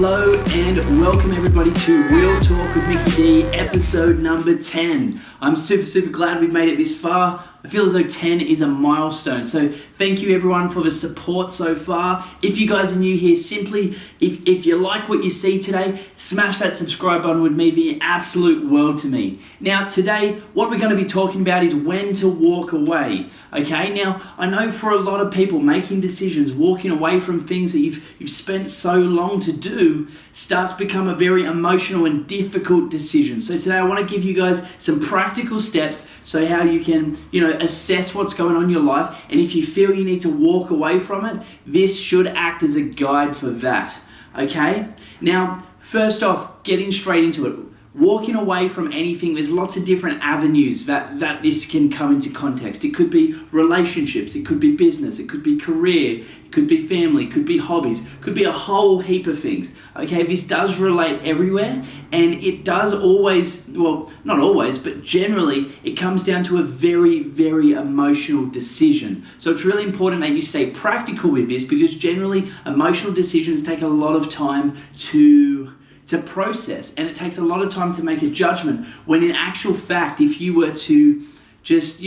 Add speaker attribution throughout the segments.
Speaker 1: Hello and welcome everybody to Real Talk with Mickey D, episode number 10. I'm super glad we've made it this far. I feel as though 10 is a milestone. So thank you everyone for the support so far. If you guys are new here, simply, if you like what you see today, smash that subscribe button, would mean the absolute world to me. Now today, what we're going to be talking about is when to walk away. Okay, now I know for a lot of people, making decisions, walking away from things that you've spent so long to do starts to become a very emotional and difficult decision. So today I want to give you guys some practical steps so how you can, assess what's going on in your life, and if you feel you need to walk away from it, this should act as a guide for that. Okay? Now, first off, getting straight into it. Walking away from anything, there's lots of different avenues that this can come into context. It could be relationships, it could be business, it could be career, it could be family, it could be hobbies, it could be a whole heap of things. Okay, this does relate everywhere, and it does always, well, not always, but generally, it comes down to a very emotional decision. So it's really important that you stay practical with this, because generally, emotional decisions take a lot of time to process, and it takes a lot of time to make a judgment, when in actual fact, if you were to just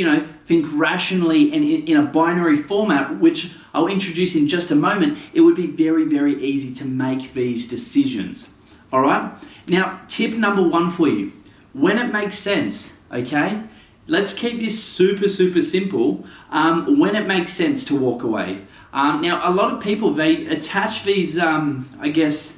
Speaker 1: think rationally and in a binary format, which I'll introduce in just a moment, it would be very easy to make these decisions. All right, now tip number one for you: when it makes sense. Okay, let's keep this super simple. When it makes sense to walk away. Now a lot of people, they attach these I guess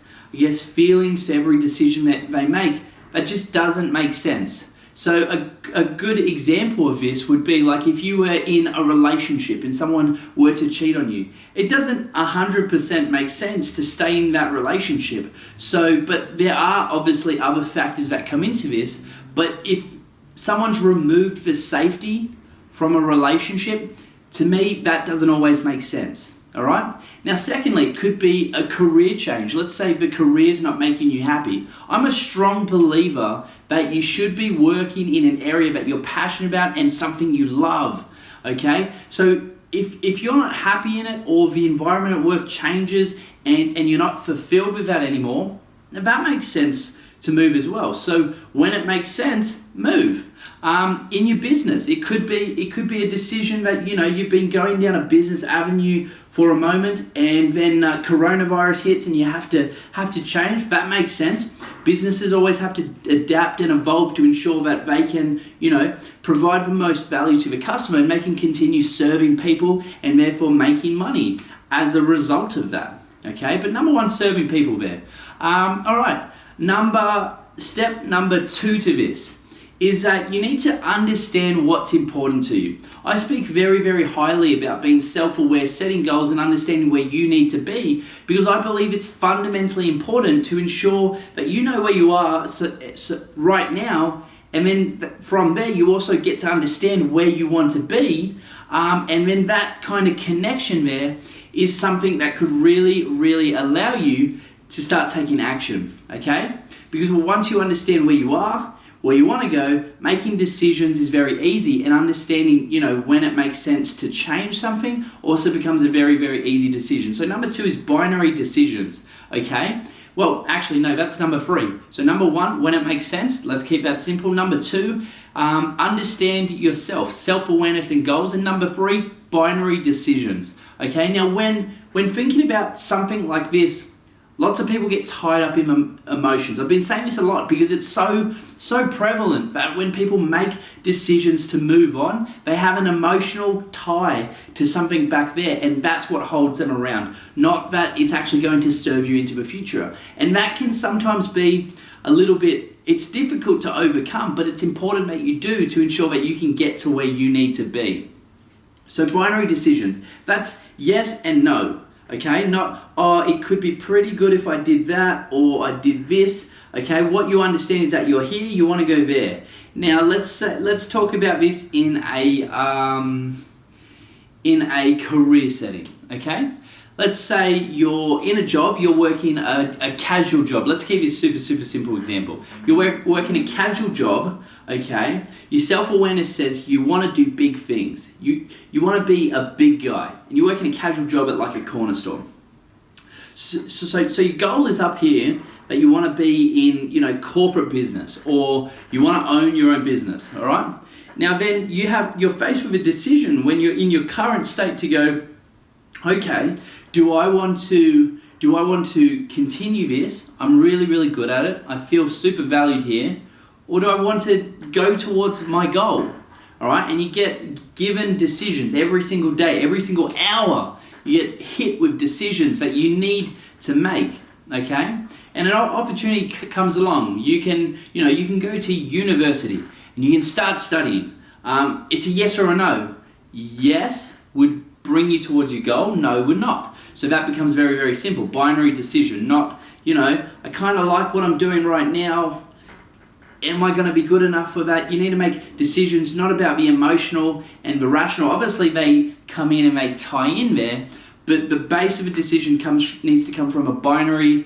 Speaker 1: feelings to every decision that they make. That just doesn't make sense. So a good example of this would be like if you were in a relationship and someone were to cheat on you. It doesn't 100% make sense to stay in that relationship. But there are obviously other factors that come into this. But if someone's removed the safety from a relationship, to me, that doesn't always make sense. All right. Now, secondly, it could be a career change. Let's say the career's not making you happy. I'm a strong believer that you should be working in an area that you're passionate about and something you love. Okay. So if you're not happy in it, or the environment at work changes and you're not fulfilled with that anymore, that makes sense to move as well. So when it makes sense, move. In your business, it could be a decision that you've been going down a business avenue for a moment, and then coronavirus hits and you have to change. That makes sense. Businesses always have to adapt and evolve to ensure that they can provide the most value to the customer, and they can continue serving people and therefore making money as a result of that. Okay, but number one, serving people there. All right, step number two to this is that you need to understand what's important to you. I speak very highly about being self-aware, setting goals, and understanding where you need to be, because I believe it's fundamentally important to ensure that you know where you are right now, and then from there you also get to understand where you want to be, and then that kind of connection there is something that could really allow you to start taking action. Okay? Because once you understand where you are, where you want to go, making decisions is very easy, and understanding, when it makes sense to change something also becomes a very easy decision. So number two is binary decisions, okay? Well, actually, no, that's number three. So number one, when it makes sense, let's keep that simple. Number two, understand yourself, self-awareness and goals. And number three, binary decisions, okay? Now, when thinking about something like this, lots of people get tied up in emotions. I've been saying this a lot because it's so prevalent that when people make decisions to move on, they have an emotional tie to something back there, and that's what holds them around, not that it's actually going to serve you into the future. And that can sometimes be a little bit, it's difficult to overcome, but it's important that you do to ensure that you can get to where you need to be. So binary decisions, that's yes and no. Okay, not, it could be pretty good if I did that, or I did this. Okay, what you understand is that you're here, you want to go there. Now let's talk about this in a career setting. Okay, let's say you're in a job, you're working a casual job. Let's give you a super simple example. You're working a casual job. Okay, your self-awareness says you want to do big things. You want to be a big guy, and you're working a casual job at like a corner store. So your goal is up here that you want to be in, corporate business, or you want to own your own business, all right? Now then you're faced with a decision when you're in your current state to go, okay, do I want to continue this? I'm really, really good at it. I feel super valued here. Or do I want to go towards my goal? All right, and you get given decisions every single day, every single hour. You get hit with decisions that you need to make, okay? And an opportunity comes along. You can go to university and you can start studying. It's a yes or a no. Yes would bring you towards your goal, no would not. So that becomes very, very simple. Binary decision, not, I kind of like what I'm doing right now. Am I going to be good enough for that? You need to make decisions not about the emotional and the rational. Obviously, they come in and they tie in there, but the base of a decision needs to come from a binary,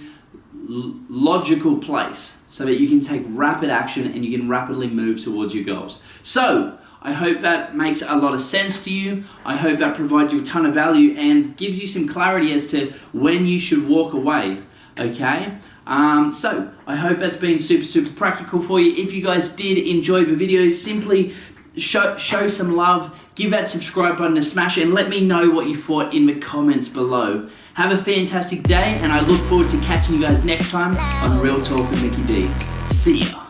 Speaker 1: logical place so that you can take rapid action and you can rapidly move towards your goals. So, I hope that makes a lot of sense to you. I hope that provides you a ton of value and gives you some clarity as to when you should walk away, okay? So I hope that's been super, super practical for you. If you guys did enjoy the video, simply show some love, give that subscribe button a smash, and let me know what you thought in the comments below. Have a fantastic day, and I look forward to catching you guys next time on Real Talk with Mickey D. See ya.